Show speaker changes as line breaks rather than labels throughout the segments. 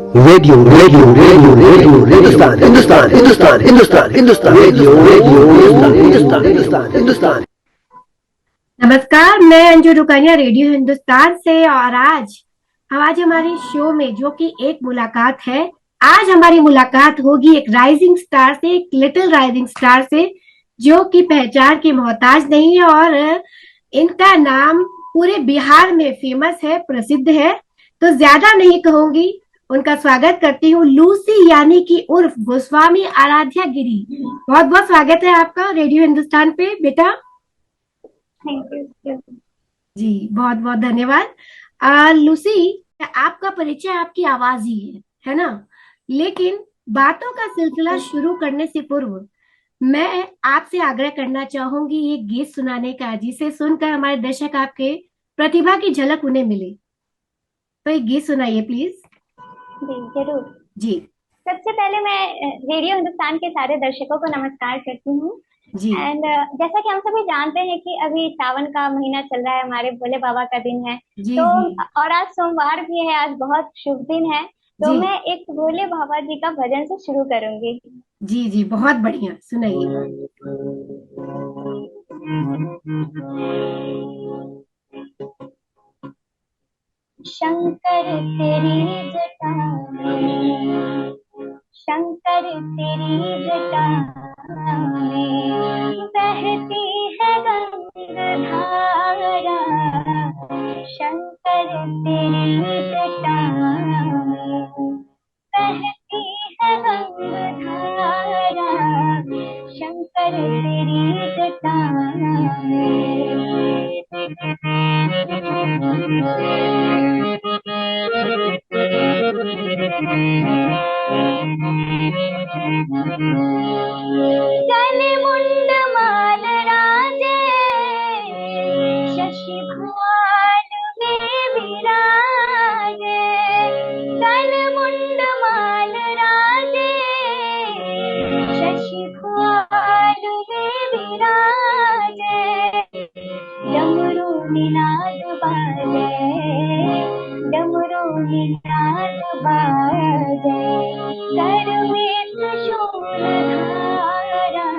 Radio radio radio radio Hindustan Hindustan Hindustan Hindustan Hindustan radio radio Hindustan Hindustan Hindustan Hindustan.
नमस्कार, मैं Anju रुकानिया radio Hindustan से। और आज हमारे शो में जो कि एक मुलाकात है। आज हमारी मुलाकात होगी एक राइजिंग स्टार से, एक लिटिल राइजिंग स्टार से, जो कि पहचान की मोहताज नहीं है। और इनका नाम पूरे बिहार में फेमस है, प्रसिद्ध है। तो ज्यादा नहीं कहूंगी, उनका स्वागत करती हूँ लूसी, यानी कि उर्फ गोस्वामी आराध्या गिरी। बहुत बहुत स्वागत है आपका रेडियो हिंदुस्तान पे बेटा।
Thank you.
जी, बहुत बहुत धन्यवाद। लूसी, आपका परिचय आपकी आवाज ही है ना? लेकिन बातों का सिलसिला शुरू करने से पूर्व मैं आपसे आग्रह करना चाहूंगी एक गीत सुनाने का, जिसे सुनकर हमारे दर्शक आपके प्रतिभा की झलक उन्हें मिले। तो एक गीत सुनाइए प्लीज।
जी जरूर।
जी।
सबसे पहले मैं रेडियो हिंदुस्तान के सारे दर्शकों को नमस्कार करती हूँ।
जी
एंड जैसा कि हम सभी जानते हैं कि अभी सावन का महीना चल रहा है, हमारे भोले बाबा का दिन है।
जी
तो
जी
और आज सोमवार भी है, आज बहुत शुभ दिन है। तो
जी
मैं एक भोले बाबा जी का भजन से शुरू करूंगी।
जी जी, बहुत बढ़िया, सुनाइए।
शंकर तेरी जटा में, शंकर तेरी जटा में बहती है गंगाधारा। शंकर तेरी जटा में बहती है गंगाधारा। शंकर तेरी जटा जन मुंड माल राजे, शशि भुवन में विराजे। जन मुंड माल राजे, शशि भुवन में विराजे। डमरू निनाद बाजे, डमरू निनाद बाजे। कर में त्रिशूल धारा।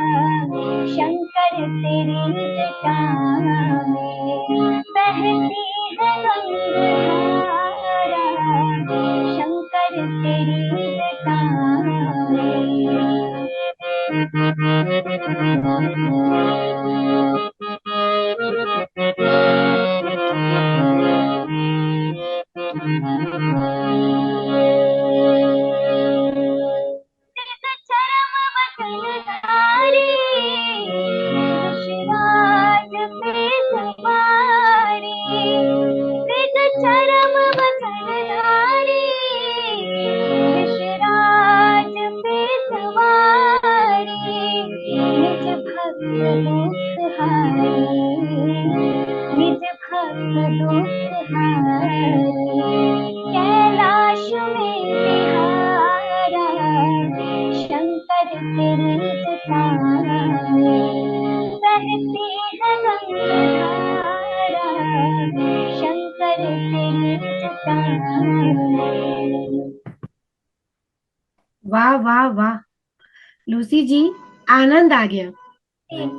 शंकर तेरी जटा में बहती है गंगाधारा। शंकर तेरी जटा चरम वचनधारी, ऋषिराज पे सवारी। निज चरम वचनधारी, ऋषिराज पे सवारी। निज भक्त दुख हारी, निज भक्त दुख हारी। कैलाश में बिहारा। शंकर तेरी जटा में बहती है गंगाधारा। शंकर तेरी जटा में।
वाह वाह वाह, लूसी जी, आनंद आ गया,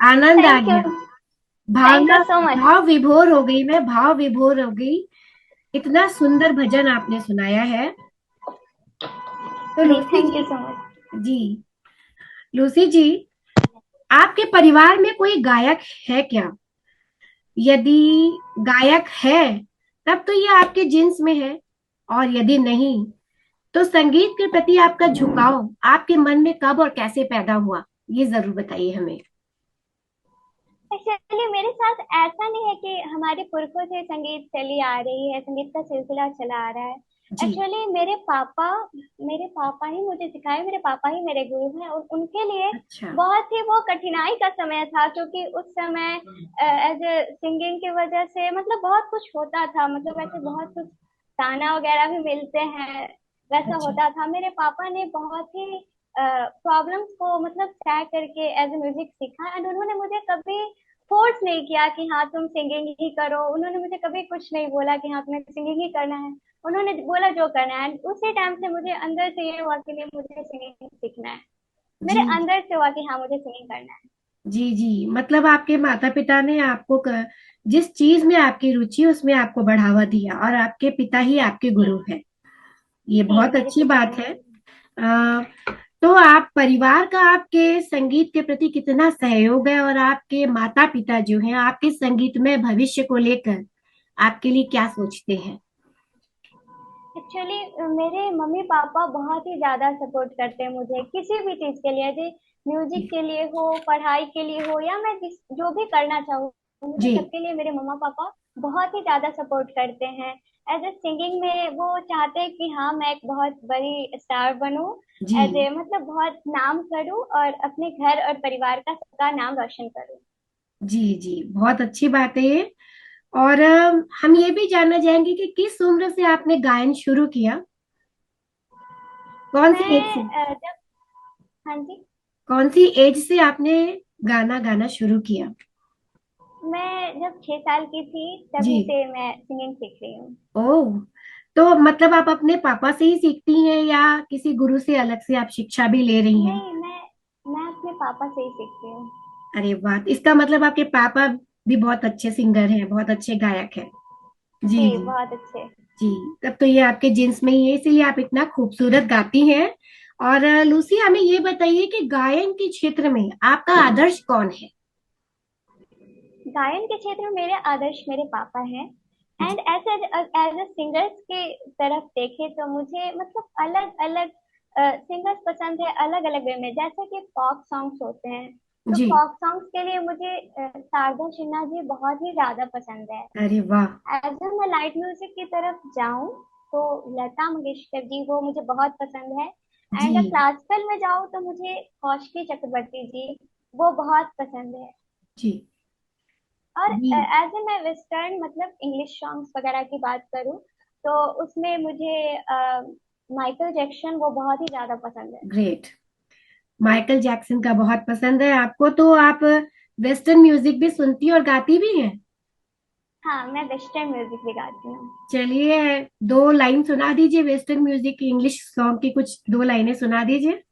आनंद आ
थैंक यू,
गया।
Thank
Bhavna,
you so much.
भाव विभोर हो गई, मैं भाव विभोर हो गई। इतना सुंदर भजन आपने सुनाया है। तो
जी
लूसी
थैंक
जी,
यू सो मच।
जी, लूसी जी, आपके परिवार में कोई गायक है क्या? यदि गायक है, तब तो ये आपके जीन्स में है। और यदि नहीं, तो संगीत के प्रति आपका झुकाव आपके मन में कब और कैसे पैदा हुआ, ये जरूर बताइए हमें।
एक्चुअली मेरे साथ ऐसा नहीं है कि हमारे पुरखों से संगीत चली आ रही है, संगीत का सिलसिला चला आ रहा है।
जी।
एक्चुअली मेरे पापा ही मुझे सिखाए, मेरे पापा ही मेरे गुरु हैं। और उनके लिए
अच्छा।
बहुत ही वो कठिनाई का समय था, क्योंकि उस समय एज ए सिंगिंग की वजह से मतलब बहुत कुछ होता था, मतलब ऐसे बहुत कुछ गाना वगैरह भी मिलते हैं, वैसा
अच्छा।
होता था। मेरे पापा ने बहुत ही प्रॉब्लम्स को मतलब सह करके एज ए म्यूजिक सीखा। एंड उन्होंने मुझे कभी फोर्स नहीं किया कि हाँ तुम सिंगिंग ही करो। उन्होंने मुझे कभी कुछ नहीं बोला कि हाँ तुम्हें सिंगिंग ही करना है। उन्होंने बोला जो करना है, उसी टाइम से मुझे अंदर से ये हुआ कि नहीं, मुझे सिंगिंग सीखना है। मेरे
जी
अंदर से हुआ कि हाँ, मुझे सिंगिंग करना है।
जी जी, मतलब आपके माता पिता ने आपको जिस चीज में आपकी रुचि है उसमें आपको बढ़ावा दिया, और आपके पिता ही आपके
जी।
गुरु है। ये
जी,
बहुत
मेरे
अच्छी
पिता
बात
ही
है।
मेरे।
अ, तो आप परिवार का आपके संगीत के प्रति कितना सहयोग है, और आपके माता पिता जो हैं आपके संगीतमय भविष्य को लेकर आपके लिए क्या सोचते हैं?
एक्चुअली मेरे मम्मी पापा बहुत ही ज्यादा सपोर्ट करते हैं मुझे किसी भी चीज के लिए, यदि म्यूजिक के लिए हो, पढ़ाई के लिए हो, या मैं जिस जो भी करना चाहूँ, मुझे
जी
सबके लिए मेरे मम्मा पापा बहुत ही ज्यादा सपोर्ट करते हैं। एज ए सिंगिंग में वो चाहते हैं कि हाँ, मैं एक बहुत बड़ी स्टार बनूं,
जी
एज ए मतलब बहुत नाम करूं और अपने घर और परिवार का सबका नाम रोशन करूं।
जी जी, बहुत अच्छी बात है ये। और हम ये भी जानना चाहेंगे कि किस उम्र से आपने गायन शुरू किया? कौन सी एज से?
मैं जब हाँ जी,
कौन सी एज से आपने गाना गाना शुरू किया?
मैं जब 6 साल की थी
जी।
तभी से मैं सिंगिंग सीख रही हूँ।
ओह, तो मतलब आप अपने पापा से ही सीखती हैं या किसी गुरु से अलग से आप शिक्षा भी ले रही हैं?
नहीं, मैं अपने पापा से ही सीखती हूँ।
अरे वाह, इसका मतलब आपके पापा भी बहुत अच्छे सिंगर हैं, बहुत अच्छे गायक हैं। जी
जी,
जी
बहुत अच्छे।
जी। तब तो ये आपके जीन्स में ही है, इसीलिए आप इतना खूबसूरत गाती हैं। और लूसी, हमें ये बताइए कि गायन के क्षेत्र में आपका आदर्श कौन है?
गायन के क्षेत्र में मेरे आदर्श मेरे पापा हैं।
जी
एंड ऐसे एज ए सिंगर्स के तरफ देखे तो मुझे मतलब अलग अलग सिंगर्स पसंद है, अलग अलग वे में। जैसे कि पॉप सॉन्ग्स होते हैं, तो
जी।
पॉप सॉन्ग्स के लिए मुझे शारदा सिन्हा जी बहुत ही ज्यादा पसंद है।
अरे वाह।
एज मैं लाइट म्यूजिक की तरफ जाऊं तो लता मंगेशकर जी, वो मुझे बहुत पसंद है।
जी
एंड क्लासिकल में जाऊं तो मुझे कौशिकी चक्रवर्ती जी, वो बहुत पसंद है।
जी
और
जी।
एज ए मैं वेस्टर्न मतलब इंग्लिश सॉन्ग्स वगैरह की बात करूं तो उसमें मुझे माइकल जैक्सन वो बहुत ही ज्यादा पसंद है।
ग्रेट। माइकल जैक्सन का बहुत पसंद है आपको, तो आप वेस्टर्न म्यूजिक भी सुनती और गाती भी हैं?
हाँ, मैं वेस्टर्न म्यूजिक भी गाती हूँ।
चलिए, दो लाइन सुना दीजिए वेस्टर्न म्यूजिक की, इंग्लिश सॉन्ग की कुछ दो लाइनें सुना दीजिए।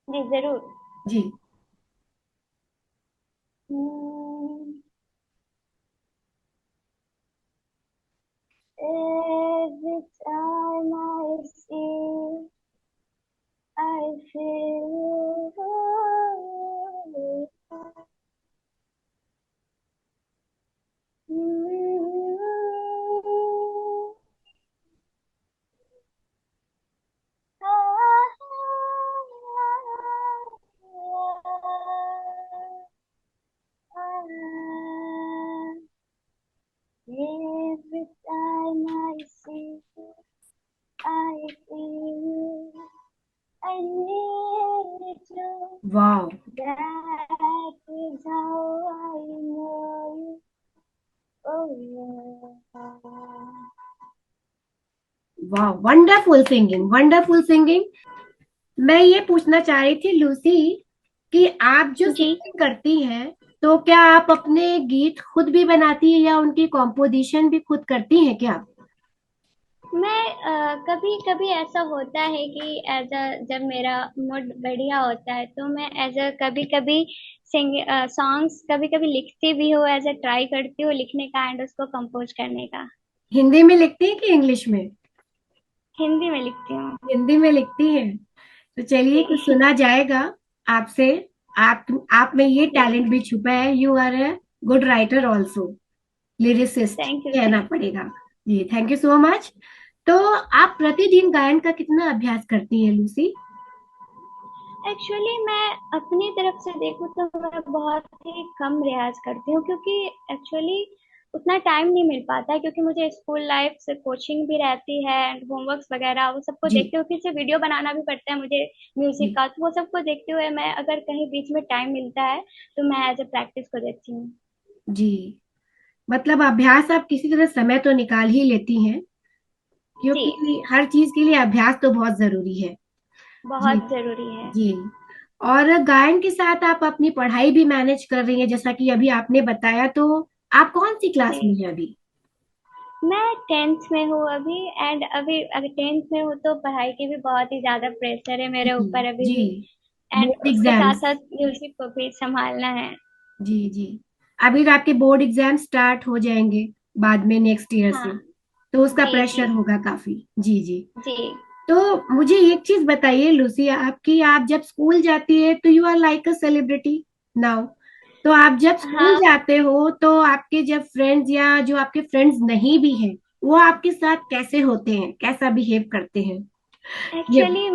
जी जरूर।
जी।
Hmm, every time I see, I feel. Every time I see you, I feel I need you.
वाह
That is how I know you. Oh yeah.
वाह, वंडरफुल सिंगिंग, वंडरफुल सिंगिंग। मैं ये पूछना चाह रही थी लूसी कि आप जो
जी।
सिंगिंग करती हैं, तो क्या आप अपने गीत खुद भी बनाती हैं या उनकी कॉम्पोजिशन भी खुद करती हैं क्या?
मैं कभी कभी ऐसा होता है कि एज अ जब मेरा मूड बढ़िया होता है तो मैं एज अ कभी कभी सिंग सॉन्ग्स कभी कभी लिखती भी हूँ, एज अ ट्राई करती हूँ लिखने का एंड उसको कंपोज करने का।
हिंदी में लिखती हैं कि इंग्लिश में?
हिंदी में लिखती हूँ।
हिंदी में लिखती हैं। तो चलिए, कुछ
जी।
सुना जाएगा आपसे। आप में ये
जी।
टैलेंट भी छुपा है, you are a good writer also, lyricist
thank you
कहना
थैंक
पड़ेगा। जी, थैंक यू सो मच। तो आप प्रतिदिन गायन का कितना अभ्यास करती हैं लूसी?
एक्चुअली मैं अपनी तरफ से देखूँ तो मैं बहुत ही कम रियाज करती हूँ, क्योंकि एक्चुअली उतना टाइम नहीं मिल पाता है, क्योंकि मुझे स्कूल लाइफ से कोचिंग भी रहती है एंड होमवर्क्स वगैरह वो सबको
जी
देखते हुए फिर से वीडियो बनाना भी पड़ता है मुझे म्यूजिक
जी
का, तो वो सबको देखते हुए मैं अगर कहीं बीच में टाइम मिलता है तो मैं एज ए प्रैक्टिस को देती हूँ।
जी, मतलब अभ्यास आप किसी तरह समय तो निकाल ही लेती हैं,
जी,
क्योंकि हर चीज के लिए अभ्यास तो बहुत जरूरी है। जी
बहुत जरूरी है।
जी। और गायन के साथ आप अपनी पढ़ाई भी मैनेज कर रही हैं, जैसा कि अभी आपने बताया, तो आप कौन सी क्लास में
जी,
हैं अभी?
मैं 10th में हूँ अभी, एंड अभी अगर 10th में हूँ तो पढ़ाई की भी बहुत ही ज्यादा प्रेशर है मेरे
जी
ऊपर अभी
जी,
भी। एंड
बोर्ड
उसके साथ
एग्जाम्स।
साथ म्यूजिक को भी संभालना है।
जी जी, अभी तो आपके बोर्ड एग्जाम स्टार्ट हो जाएंगे बाद में नेक्स्ट ईयर
हाँ।
से, तो उसका
जी जी।
प्रेशर होगा काफी। जी जी।
जी।
तो मुझे एक चीज बताइए लूसी, आपकी आप जब स्कूल जाती है तो you are like a celebrity now. तो आप जब स्कूल
हाँ।
जाते हो तो आपके जब फ्रेंड्स या जो आपके फ्रेंड्स नहीं भी हैं वो आपके साथ कैसे होते हैं, कैसा बिहेव करते हैं? ये
एक्चुअली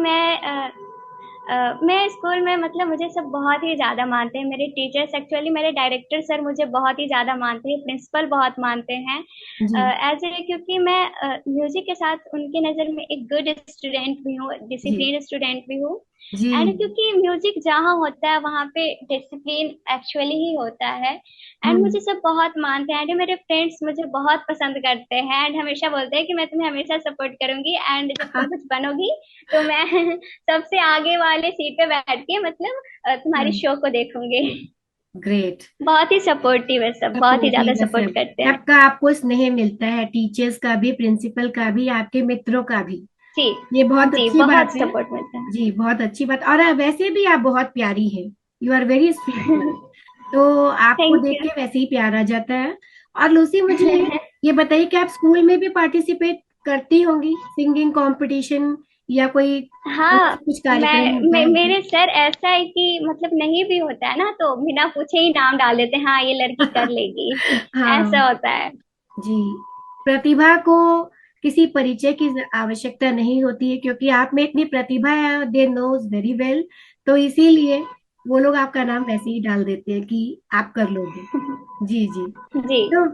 मैं स्कूल में मतलब मुझे सब बहुत ही ज़्यादा मानते हैं, मेरे टीचर्स, एक्चुअली मेरे डायरेक्टर सर मुझे बहुत ही ज़्यादा मानते हैं, प्रिंसिपल बहुत मानते हैं।
जी।
एज ए क्योंकि मैं म्यूजिक के साथ उनकी नज़र में एक गुड स्टूडेंट भी हूँ,
जी
डिसिप्लिन स्टूडेंट भी हूँ।
जी
एंड क्योंकि म्यूजिक जहाँ होता है वहाँ पे डिसिप्लिन एक्चुअली ही होता है। एंड
हम्म।
मुझे सब बहुत मानते हैं, एंड मेरे फ्रेंड्स मुझे बहुत पसंद करते हैं, एंड हमेशा बोलते हैं कि मैं तुम्हें हमेशा सपोर्ट करूंगी, एंड जब तुम कुछ बनोगी तो मैं सबसे आगे वाले सीट पे बैठ के मतलब तुम्हारी शो को देखूंगी।
ग्रेट।
बहुत ही सपोर्टिव है, सब बहुत ही ज्यादा
सपोर्टिव है
सपोर्ट
सब,
करते हैं।
सबका आपको स्नेह मिलता है, टीचर्स का भी, प्रिंसिपल का भी, आपके मित्रों का भी।
जी।
ये बहुत
जी,
अच्छी बात
बहुत
है।
सपोर्ट मिलता है।
जी बहुत अच्छी बात। और वैसे भी आप बहुत प्यारी हैं, you are very sweet girl. तो आपको
थैंक
देख
यू।
के वैसे ही प्यार आ जाता है। और लूसी मुझे ये बताइए कि आप स्कूल में भी पार्टिसिपेट करती होंगी, सिंगिंग कंपटीशन या कोई
हाँ।
कुछ कार्यक्रम होता है तो?
मेरे सर ऐसा है कि मतलब नहीं भी होता है ना तो बिना पूछे ही नाम डाल देते हैं, हाँ ये लड़की कर लेगी।
हाँ
ऐसा होता है।
जी, प्रतिभा को किसी परिचय की आवश्यकता नहीं होती है, क्योंकि आप में इतनी प्रतिभा है, दे नोज वेरी वेल। तो इसीलिए वो लोग आपका नाम वैसे ही डाल देते हैं कि आप कर लोगे। जी जी।
जी।
तो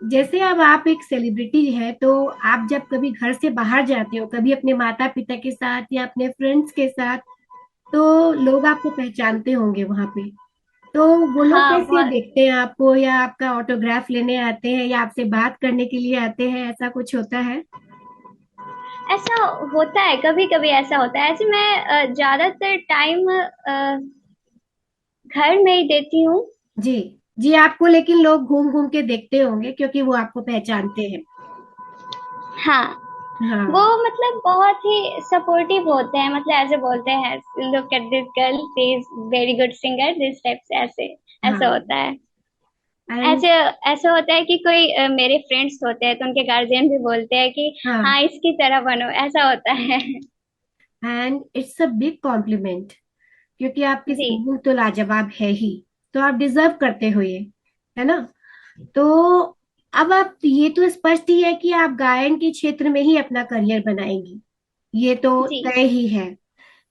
जैसे अब आप एक सेलिब्रिटी है, तो आप जब कभी घर से बाहर जाते हो, कभी अपने माता पिता के साथ या अपने फ्रेंड्स के साथ, तो लोग आपको पहचानते होंगे वहां पे। तो वो लोग
हाँ
कैसे
बहुत।
देखते हैं आपको, या आपका ऑटोग्राफ लेने आते हैं या आपसे बात करने के लिए आते हैं, ऐसा कुछ होता है?
ऐसा होता है, कभी कभी ऐसा होता है। ऐसे मैं ज्यादातर टाइम घर में ही देती हूँ।
जी जी, आपको लेकिन लोग घूम घूम के देखते होंगे क्योंकि वो आपको पहचानते हैं।
हाँ। वो
हाँ।
मतलब बहुत ही सपोर्टिव होते हैं, मतलब ऐसे बोलते हैं look at this girl, she is very good singer, this type से, ऐसे ऐसा
हाँ।
होता है।
एंड
ऐसे ऐसा होता है कि कोई मेरे फ्रेंड्स होते हैं तो उनके गार्जियन भी बोलते हैं कि
हाँ,
हाँ इसकी तरह बनो, ऐसा होता है।
And it's a big complement, क्योंकि आपकी
जी।
सिंगिंग तो लाजवाब है ही। तो आप डिजर्व करते हो ये, है ना? तो अब आप, ये तो स्पष्ट ही है कि आप गायन के क्षेत्र में ही अपना करियर बनाएंगी, ये तो
जी।
तय ही है।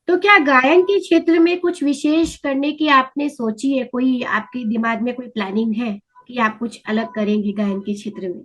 तो क्या गायन के क्षेत्र में कुछ विशेष करने की आपने सोची है, कोई आपके दिमाग में कोई प्लानिंग है कि आप कुछ अलग करेंगे गायन के क्षेत्र में?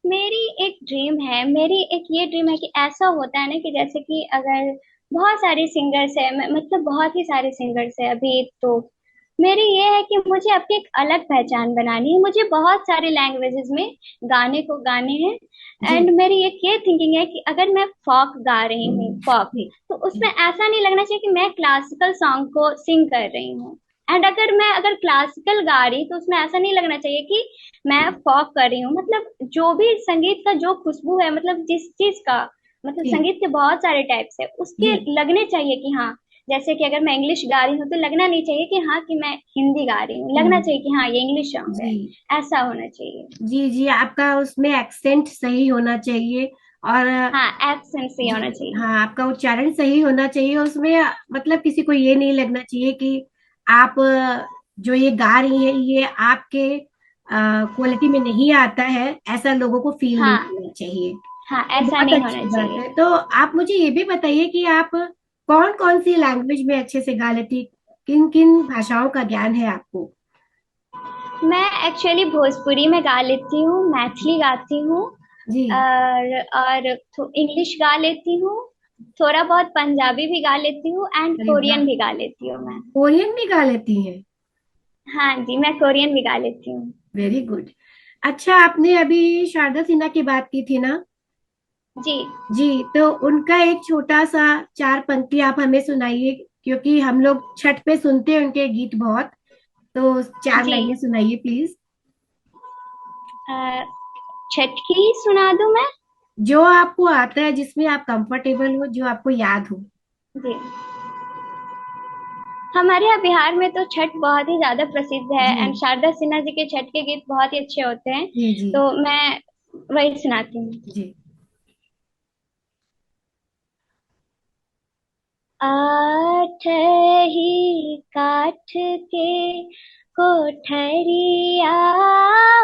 मेरी एक ड्रीम है, मेरी एक ये ड्रीम है कि ऐसा होता है ना कि जैसे कि अगर बहुत सारे सिंगर्स है, मतलब बहुत ही सारे सिंगर्स है अभी तो, मेरी ये है कि मुझे अपनी एक अलग पहचान बनानी है, मुझे बहुत सारे लैंग्वेजेस में गाने को गाने हैं।
जी
एंड मेरी एक ये थिंकिंग है कि अगर मैं फॉक गा रही हूँ, फॉक,
जी
तो
जी
उसमें ऐसा नहीं लगना चाहिए कि मैं क्लासिकल सॉन्ग को सिंग कर रही हूँ। एंड अगर क्लासिकल गा रही तो उसमें ऐसा नहीं लगना चाहिए कि मैं फॉक कर रही हूँ। मतलब जो भी संगीत का जो खुशबू है, मतलब जिस चीज का, मतलब
जी
संगीत के बहुत सारे टाइप्स है,
जी
उसके लगने चाहिए कि हाँ, जैसे कि अगर मैं इंग्लिश गा रही हूँ तो लगना नहीं चाहिए कि हाँ कि मैं हिंदी गा रही हूँ, लगना
हिंदी।
चाहिए कि हाँ ये इंग्लिश सॉन्ग है।
जी
ऐसा होना चाहिए।
जी जी, आपका उसमें एक्सेंट सही होना चाहिए। और
हाँ, एक्सेंट से होना
जी
चाहिए।
हाँ, आपका उच्चारण सही होना चाहिए उसमें। मतलब किसी को ये नहीं लगना चाहिए कि आप जो ये गा रही हैं ये आपके क्वालिटी में नहीं आता है, ऐसा लोगों को फील नहीं
हाँ।
होना चाहिए।
हाँ,
ये
ऐसा
बहुत
नहीं होना
अच्छी बात
चाहिए।
है। तो आप मुझे ये भी बताइए कि आप कौन कौन सी लैंग्वेज में अच्छे से गा लेती, किन किन भाषाओं का ज्ञान है आपको?
मैं एक्चुअली भोजपुरी में गा लेती हूँ, मैथिली गाती हूँ,
जी।
और इंग्लिश गा लेती हूँ, थोड़ा बहुत पंजाबी भी गा लेती हूँ, एंड
अरे वाह,
कोरियन भी गा लेती हूँ मैं।
कोरियन भी गा लेती हैं?
हाँ जी, मैं कोरियन भी गा लेती हूँ।
Very good. अच्छा, आपने अभी शारदा सिन्हा की बात की थी ना?
जी।
जी, तो उनका एक छोटा सा चार पंक्ति आप हमें सुनाइए, क्योंकि हम लोग छठ पे सुनते हैं उनके गीत बहुत। तो चार
जी।
लाइनें सुनाइए प्लीज।
छठ की सुना दूं मैं?
जो आपको आता है, जिसमें आप कंफर्टेबल हो, जो आपको याद हो।
जी, हमारे यहाँ बिहार में तो छठ बहुत ही ज्यादा प्रसिद्ध है,
जी
एंड शारदा सिन्हा जी के छठ के गीत बहुत ही अच्छे होते हैं।
जी जी
तो मैं वही सुनाती हूँ।
जी।
आठ ही काठ के कोठरिया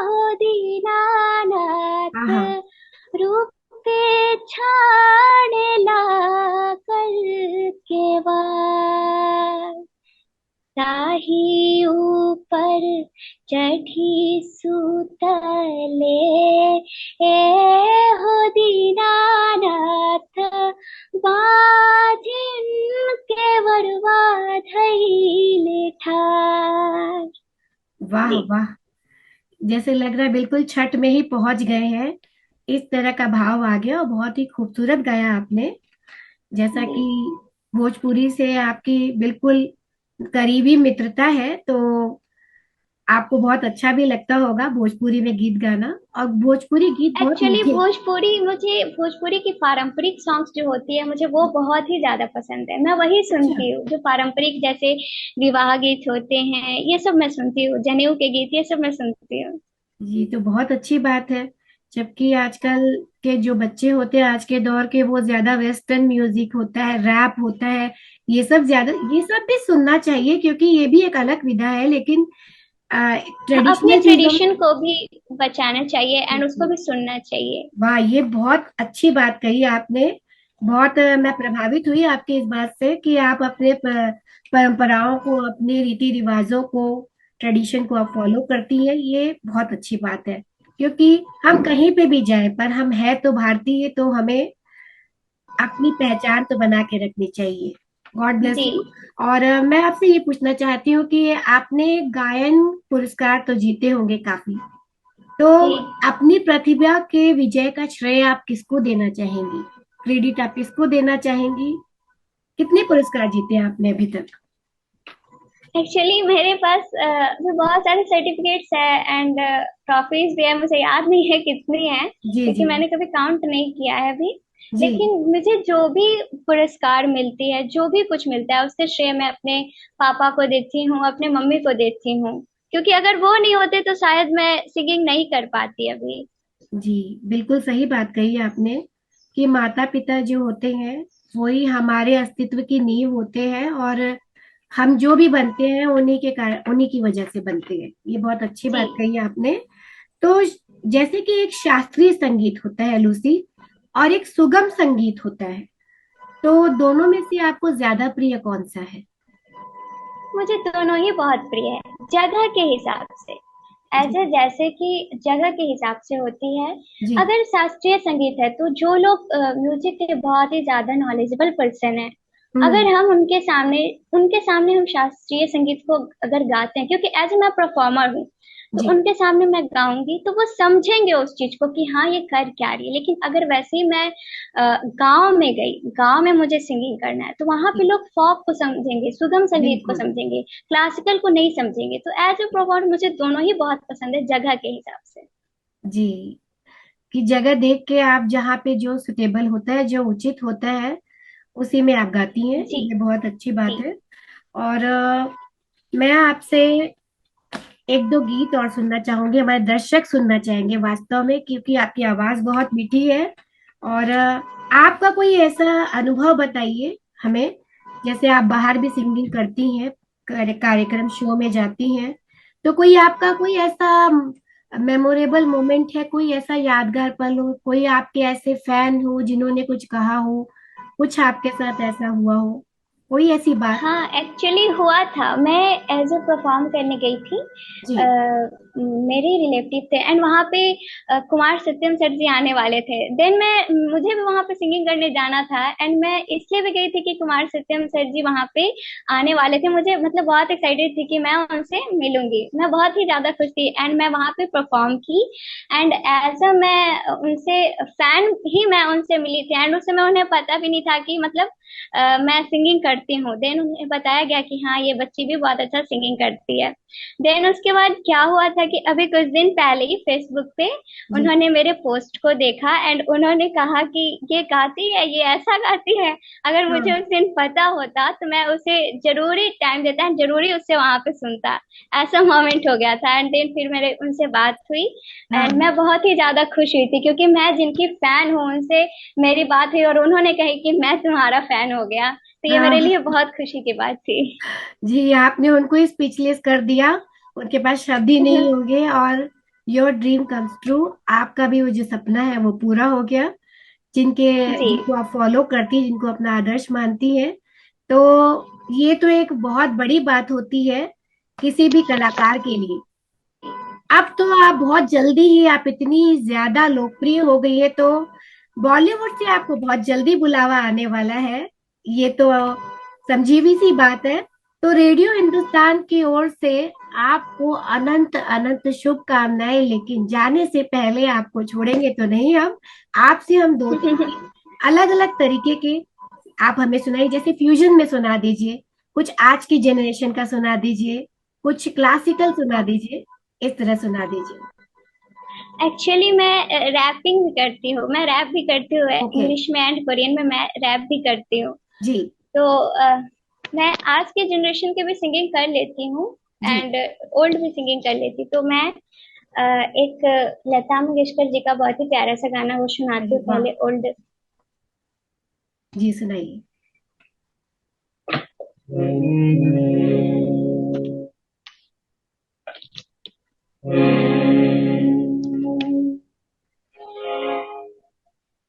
हो
हाँ
दीनानाथ,
हाँ।
रूपे छाण ला कर केवाड़, ताही ऊपर चढ़ी सुतले, ए हो दीनानाथ, बाजिन के वरवा धइले ठार।
वाह
जी,
वाह, जैसे लग रहा है बिल्कुल छठ में ही पहुंच गए हैं। इस तरह का भाव आ गया और बहुत ही खूबसूरत गाया आपने। जैसा
जी।
कि भोजपुरी से आपकी बिल्कुल करीबी मित्रता है, तो आपको बहुत अच्छा भी लगता होगा भोजपुरी में गीत गाना। और भोजपुरी गीत बहुत
एक्चुअली
मीठे।
भोजपुरी की पारंपरिक सॉन्ग्स जो होती है, मुझे वो बहुत ही ज्यादा पसंद है। मैं वही
अच्छा।
सुनती हूँ जो पारंपरिक, जैसे विवाह गीत होते हैं, ये सब मैं सुनती हूँ। जनेऊ के गीत, ये सब मैं सुनती हूँ।
ये तो बहुत अच्छी बात है। जबकि आजकल के जो बच्चे होते हैं आज के दौर के, वो ज्यादा वेस्टर्न म्यूजिक होता है, रैप होता है, ये सब ज्यादा, ये सब भी सुनना चाहिए क्योंकि ये भी एक अलग विधा है, लेकिन
अपने
ट्रेडिशनल चीजों
ट्रेडिशन को भी बचाना चाहिए एंड उसको
में।
भी सुनना चाहिए।
वाह, ये बहुत अच्छी बात कही आपने। बहुत मैं प्रभावित हुई आपकी इस बात से कि आप अपने परंपराओं को, अपने रीति रिवाजों को, ट्रेडिशन को आप फॉलो करती हैं। ये बहुत अच्छी बात है, क्योंकि हम कहीं पे भी जाएं, पर हम है तो भारतीय, तो हमें अपनी पहचान तो बना के रखनी चाहिए। गॉड ब्लेस
जी,
यू। और मैं आपसे ये पूछना चाहती हूँ कि आपने गायन पुरस्कार तो जीते होंगे काफी, तो
जी।
अपनी प्रतिभा के विजय का श्रेय आप किसको देना चाहेंगी? क्रेडिट आप किसको देना चाहेंगी? कितने पुरस्कार जीते हैं आपने अभी तक?
एक्चुअली मेरे पास भी बहुत सारे सर्टिफिकेट्स है एंड ट्रॉफीज भी है। मुझे याद नहीं है कितनी है,
जी
क्योंकि
जी
मैंने कभी काउंट नहीं किया है अभी।
जी।
लेकिन मुझे जो भी पुरस्कार मिलती है, जो भी कुछ मिलता है, उसके श्रेय मैं अपने पापा को देती हूँ, अपने मम्मी को देती हूँ। क्योंकि अगर वो नहीं होते तो शायद मैं सिंगिंग नहीं कर पाती अभी।
जी, बिल्कुल सही बात कही आपने कि माता पिता जो होते हैं वही हमारे अस्तित्व की नींव होते हैं, और हम जो भी बनते हैं उन्हीं के कारण, उन्हीं की वजह से बनते हैं। ये बहुत अच्छी
जी,
बात कही आपने। तो जैसे कि एक शास्त्रीय संगीत होता है लूसी, और एक सुगम संगीत होता है, तो दोनों में से आपको ज्यादा प्रिय कौन सा है?
मुझे दोनों ही बहुत प्रिय है, जगह के हिसाब से।
जी
ऐसे जैसे कि जगह के हिसाब से होती है।
जी।
अगर शास्त्रीय संगीत है तो जो लोग म्यूजिक के बहुत ही ज्यादा नॉलेजेबल पर्सन है,
हम्म।
अगर हम उनके सामने हम शास्त्रीय संगीत को अगर गाते हैं, क्योंकि एज मैं परफॉर्मर हूँ, तो
जी
उनके सामने मैं गाऊंगी तो वो समझेंगे उस चीज को कि हाँ ये कर क्या रही है। लेकिन अगर वैसे ही मैं गांव में गई, गांव में मुझे सिंगिंग करना है, तो वहां पे
जी,
लोग फॉक को समझेंगे, सुगम संगीत को
बिल्कुल।
समझेंगे, क्लासिकल को नहीं समझेंगे। तो एज ए परफॉर्मर मुझे दोनों ही बहुत पसंद है, जगह के हिसाब से।
जी, कि जगह देख के आप जहाँ पे जो सुटेबल होता है, जो उचित होता है, उसी में आप गाती हैं।
जी,
ये बहुत अच्छी बात
जी।
है। और मैं आपसे एक दो गीत और सुनना चाहूंगी, हमारे दर्शक सुनना चाहेंगे वास्तव में, क्योंकि आपकी आवाज बहुत मीठी है। और आपका कोई ऐसा अनुभव बताइए हमें। जैसे आप बाहर भी सिंगिंग करती हैं, कार्यक्रम शो में जाती हैं, तो कोई आपका कोई ऐसा मेमोरेबल मोमेंट है, कोई ऐसा यादगार पल हो, कोई आपके ऐसे फैन हो जिन्होंने कुछ कहा हो, कुछ आपके साथ ऐसा हुआ हो, कोई ऐसी बात?
हाँ, एक्चुअली हुआ था। मैं एज ए परफॉर्म करने गई थी।
जी।
मेरे रिलेटिव थे एंड वहाँ पे कुमार सत्यम सर जी आने वाले थे। देन मुझे भी वहाँ पे सिंगिंग करने जाना था, एंड मैं इसलिए भी गई थी कि कुमार सत्यम सर जी वहाँ पे आने वाले थे। मुझे मतलब बहुत एक्साइटेड थी कि मैं उनसे मिलूंगी। मैं बहुत ही ज्यादा खुश थी एंड मैं वहाँ पे परफॉर्म की। एंड एज अ मैं उनसे फैन ही मैं उनसे मिली थी, एंड उस समय उन्हें पता भी नहीं था कि मतलब मैं सिंगिंग करती हूँ। देन उन्हें बताया गया कि हाँ ये बच्ची भी बहुत अच्छा सिंगिंग करती है। देन उसके बाद क्या हुआ था था कि अभी कुछ दिन पहले ही फेसबुक पे उन्होंने मेरे पोस्ट को देखा एंड उन्होंने कहा कि ये गाती है, ये ऐसा गाती है। अगर मुझे
हाँ
उस दिन पता होता तो मैं उसे जरूरी टाइम देता एंड जरूरी उससे वहां पे सुनता। ऐसा मोमेंट हो गया था एंड देन फिर मेरे उनसे बात हुई एंड
हाँ
मैं बहुत ही ज्यादा खुश हुई थी क्योंकि मैं जिनकी फैन हूँ उनसे मेरी बात हुई और उन्होंने कही कि मैं तुम्हारा फैन हो गया। तो ये मेरे
हाँ।
लिए बहुत खुशी की बात थी।
जी, आपने उनको स्पीचलेस कर दिया। उनके पास शब्द ही नहीं होंगे। और योर ड्रीम कम्स ट्रू। आपका भी वो जो सपना है वो पूरा हो गया। जिनके
जी।
जिनको आप फॉलो करती हैं, जिनको अपना आदर्श मानती हैं, तो ये तो एक बहुत बड़ी बात होती है किसी भी कलाकार के लिए। अब तो आप बहुत जल्दी ही, आप इतनी ज्यादा लोकप्रिय हो गई है, तो बॉलीवुड से आपको बहुत जल्दी बुलावा आने वाला है। ये तो समझी सी बात है। तो रेडियो हिंदुस्तान की ओर से आपको अनंत अनंत शुभकामनाएं। लेकिन जाने से पहले आपको छोड़ेंगे तो नहीं हम। आपसे हम दो तीन अलग अलग तरीके के आप हमें सुनाइए। जैसे फ्यूजन में सुना दीजिए, कुछ आज की जनरेशन का सुना दीजिए, कुछ क्लासिकल सुना दीजिए, इस तरह सुना दीजिए।
एक्चुअली मैं रैपिंग भी करती हूँ, मैं रैप भी करती हूँ
ओके।
इंग्लिश में एंड कोरियन में मैं रैप भी करती हूँ।
जी।
तो मैं आज के जनरेशन की भी सिंगिंग कर लेती हूँ
जी।
एंड ओल्ड भी सिंगिंग कर लेती हूँ। तो मैं एक लता मंगेशकर जी का बहुत ही प्यारा सा गाना वो सुनाती
अरे
हूँ
वाह।
पहले ओल्ड।
जी, सुनाइए।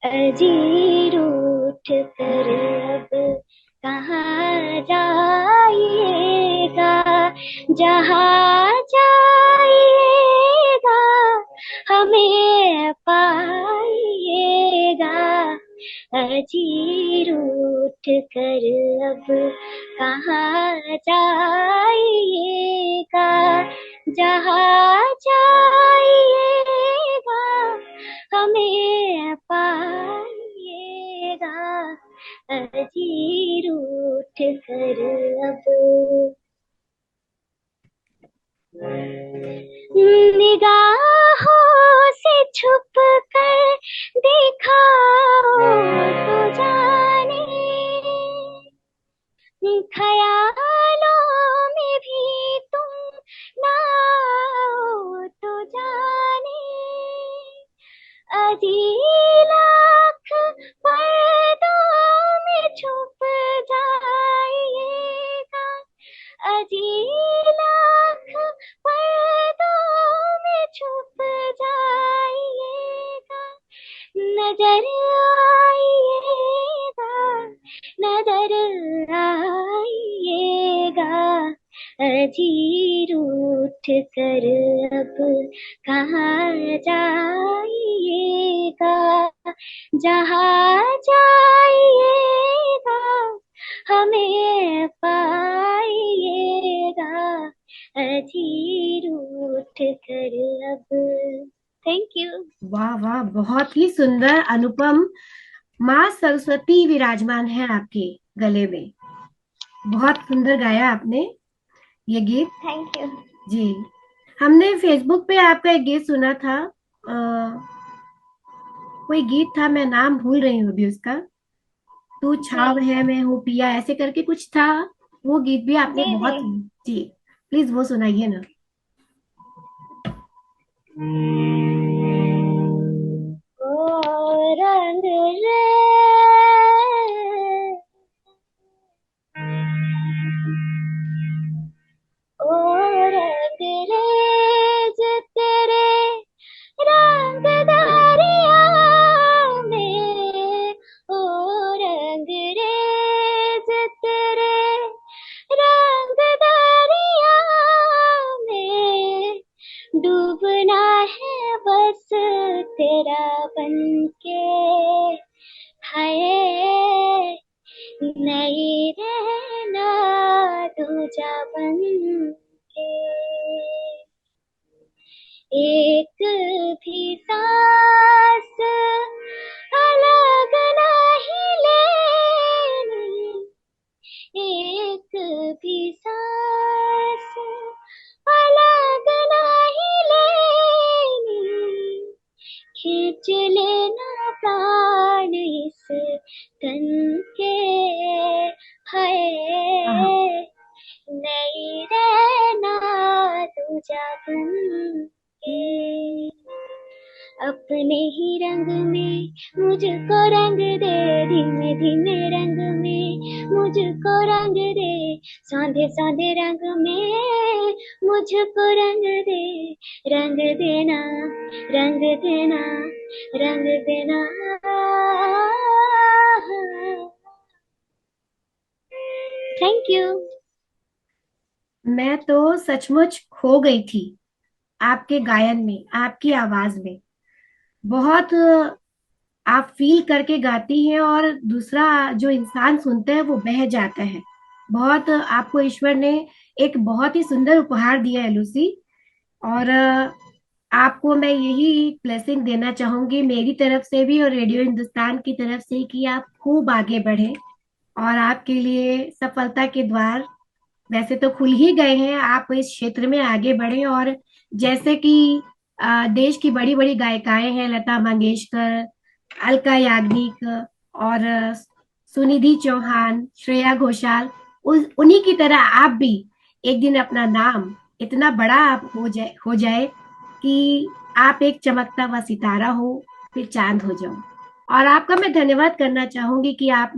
अजीर उठ कर अब कहाँ जाइएगा, जहाँ जाइएगा हमें पाइएगा। अजीर उठ कर अब कहाँ जाइएगा, जहाँ जाइएगा हमें पाइएगा। अजीर उठ कर अब निगाहों से छुप कर दिखाओ तो जाने, ख्यालों में भी तुम ना आओ तो जाने। अजी लाख पर्दों में छुप जाइएगा, अजी लाख पर्दों में छुप जाइएगा। नजर आइएगा, नजर आइएगा। अजीर उठ कर अब कहाँ जाइएगा, जहाँ जाइएगा हमें पाइएगा। अजीर उठ कर अब। Thank you.
वाह वाह, बहुत ही सुंदर, अनुपम। माँ सरस्वती विराजमान है आपके गले में। बहुत सुंदर गाया आपने ये गीत।
Thank you.
जी। हमने फेसबुक पे आपका एक गीत सुना था। कोई गीत था, मैं नाम भूल रही हूँ अभी उसका। तू
जी
छाव है मैं हूँ पिया, ऐसे करके कुछ था। वो गीत भी आपने
जी जी।
बहुत। जी, प्लीज वो सुनाइए ना।
ओ रंग रे, ओ रंग रेज तेरे रंग दरिया में, ओ रंग रेज तेरे रंग दरिया में, डूबना है बस तेरा बनके, हाय नहीं रहना दूजा बनके। एक भी सांस अलग नहीं लेनी, एक भी सांस अलग नहीं अपने ही रंग में मुझको रंग दे, धीमे धीमे रंग में मुझको रंग दे, सौंधे सौंधे रंग में मुझको रंग दे, रंग देना रंग देना रंग देना। Thank you.
मैं तो सचमुच खो गई थी आपके गायन में, आपकी आवाज में। बहुत आप फील करके गाती हैं और दूसरा जो इंसान सुनता है वो बह जाता है। बहुत आपको ईश्वर ने एक बहुत ही सुंदर उपहार दिया है लूसी। और आपको मैं यही ब्लेसिंग देना चाहूंगी मेरी तरफ से भी और रेडियो हिंदुस्तान की तरफ से कि आप खूब आगे बढ़े और आपके लिए सफलता के द्वार वैसे तो खुल ही गए हैं। आप इस क्षेत्र में आगे बढ़े और जैसे कि देश की बड़ी बड़ी गायिकाएं हैं, लता मंगेशकर, अलका याग्निक और सुनिधि चौहान, श्रेया घोषाल, उन्हीं की तरह आप भी एक दिन अपना नाम इतना बड़ा आप हो जाए कि आप एक चमकता हुआ सितारा हो, फिर चांद हो जाओ। और आपका मैं धन्यवाद करना चाहूंगी कि आप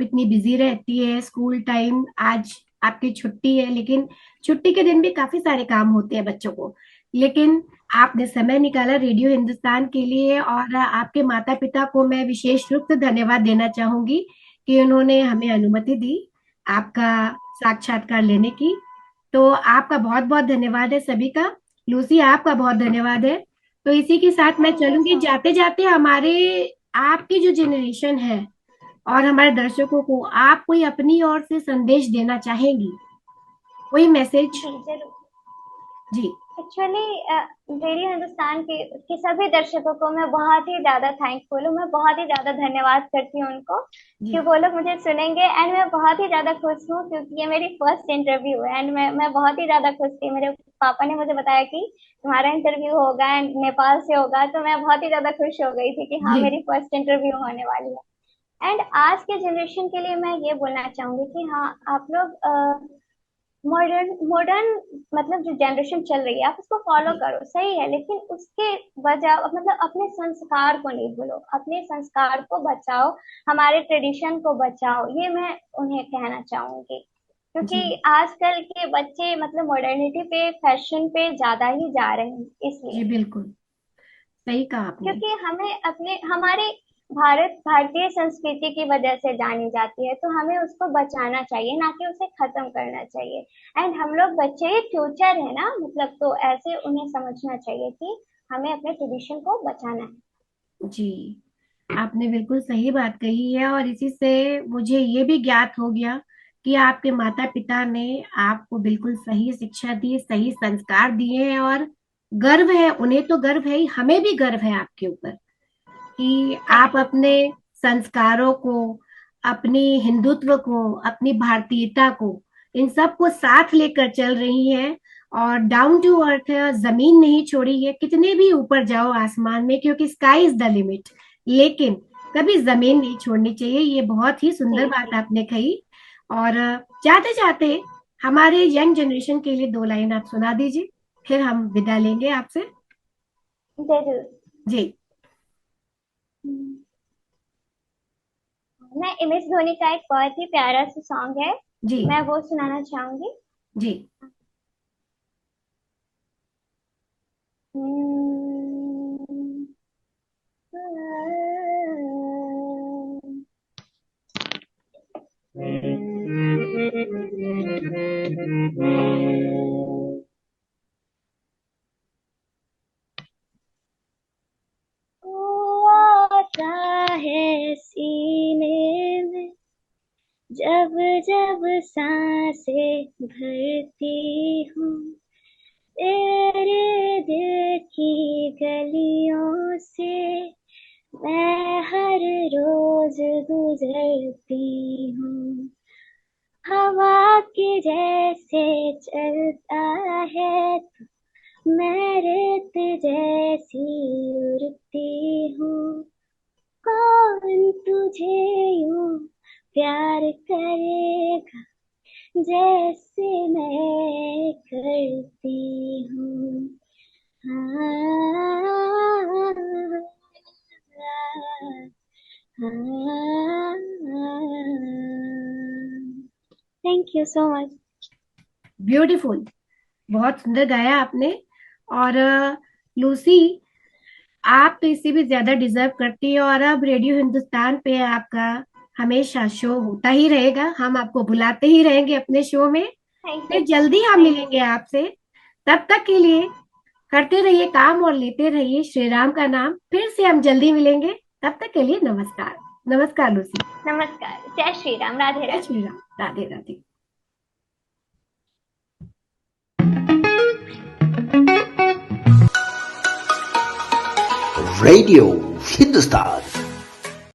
इतनी बिजी रहती है, स्कूल टाइम, आज आपकी छुट्टी है, लेकिन छुट्टी के दिन भी काफी सारे काम होते हैं बच्चों को, लेकिन आपने समय निकाला रेडियो हिंदुस्तान के लिए। और आपके माता पिता को मैं विशेष रूप से धन्यवाद देना चाहूंगी कि उन्होंने हमें अनुमति दी आपका साक्षात्कार लेने की। तो आपका बहुत बहुत धन्यवाद है सभी का। लूसी, आपका बहुत धन्यवाद है। तो इसी के साथ मैं
थैंक यू
चलूंगी,
सो मच।
जाते जाते हमारे आपकी जो जनरेशन है और हमारे दर्शकों को आप कोई अपनी ओर से संदेश देना चाहेंगी, कोई मैसेज?
जी जरूर।
जी।
एक्चुअली रेडियो हिंदुस्तान के सभी दर्शकों को मैं बहुत ही ज्यादा थैंकफुल हूँ, मैं बहुत ही ज्यादा धन्यवाद करती हूँ उनको कि
जी।
वो लोग मुझे सुनेंगे। एंड मैं बहुत ही ज्यादा खुश हूँ क्योंकि ये मेरी फर्स्ट इंटरव्यू है एंड मैं बहुत ही ज्यादा खुश थी। मेरे पापा ने मुझे बताया कि तुम्हारा इंटरव्यू होगा एंड नेपाल से होगा, तो मैं बहुत ही ज्यादा खुश हो गई थी कि हाँ
जी।
मेरी फर्स्ट इंटरव्यू होने वाली है। एंड आज के जनरेशन के लिए मैं ये बोलना चाहूंगी कि हाँ आप लोग मॉडर्न मॉडर्न मतलब जो जनरेशन चल रही है आप उसको फॉलो
जी।
करो, सही है, लेकिन उसके बजाय मतलब अपने संस्कार को नहीं भूलो, अपने संस्कार को बचाओ, हमारे ट्रेडिशन को बचाओ, ये मैं उन्हें कहना चाहूंगी।
जी।
क्योंकि आजकल के बच्चे मतलब मॉडर्निटी पे फैशन पे ज्यादा ही जा रहे हैं
जी,
इसलिए।
बिल्कुल सही कहा आपने।
क्योंकि हमें अपने हमारे भारतीय संस्कृति की वजह से जानी जाती है, तो हमें उसको बचाना चाहिए, ना कि उसे खत्म करना चाहिए। एंड हम लोग बच्चे ही फ्यूचर है ना, मतलब तो ऐसे उन्हें समझना चाहिए कि हमें अपने ट्रेडिशन को बचाना है।
जी, आपने बिल्कुल सही बात कही है और इसी से मुझे ये भी ज्ञात हो गया कि आपके माता पिता ने आपको बिल्कुल सही शिक्षा दी, सही संस्कार दिए हैं। और गर्व है, उन्हें तो गर्व है ही, हमें भी गर्व है आपके ऊपर कि
थैंक
आप
यू सो
अपने
मच।
संस्कारों को, अपनी हिंदुत्व को, अपनी भारतीयता को, इन सब को साथ लेकर चल रही हैं और डाउन टू अर्थ है, जमीन नहीं छोड़ी है। कितने भी ऊपर जाओ आसमान में, क्योंकि स्काई इज द लिमिट, लेकिन कभी जमीन नहीं छोड़नी चाहिए। ये बहुत ही
जी
सुंदर बात
जी
आपने कही। और जाते जाते हमारे यंग जनरेशन के लिए दो लाइन आप सुना दीजिए, फिर हम विदा लेंगे आपसे।
जरूर।
जी।
मैं एम एस धोनी का एक बहुत ही प्यारा सा सॉन्ग है,
जी।
मैं वो सुनाना चाहूंगी।
जी।
हम्म, तू आता है सीने में जब जब सांसें भरती हूँ, तेरे दिल की गलियों से मैं हर रोज गुजरती हूँ। हवा के जैसे चलता है तू, मैं रेत जैसी उड़ती हूँ। कौन तुझे यूं प्यार करेगा जैसे मैं करती हूँ। हाँ, thank you so much.
Beautiful, बहुत सुंदर गाया आपने। और लूसी, आप तो इससे भी ज्यादा डिजर्व करती है, और अब रेडियो हिंदुस्तान पे आपका हमेशा शो होता ही रहेगा, हम आपको बुलाते ही रहेंगे अपने शो में।
थैंक
फिर
यू।
जल्दी हम मिलेंगे आपसे। तब तक के लिए करते रहिए काम और लेते रहिए श्री राम का नाम। फिर से हम जल्दी मिलेंगे, तब तक के लिए नमस्कार। नमस्कार लूसी।
नमस्कार, जय श्री राम, राधे
जय
राधे।
श्री राम, राधे राधे।
Radio Hindustan.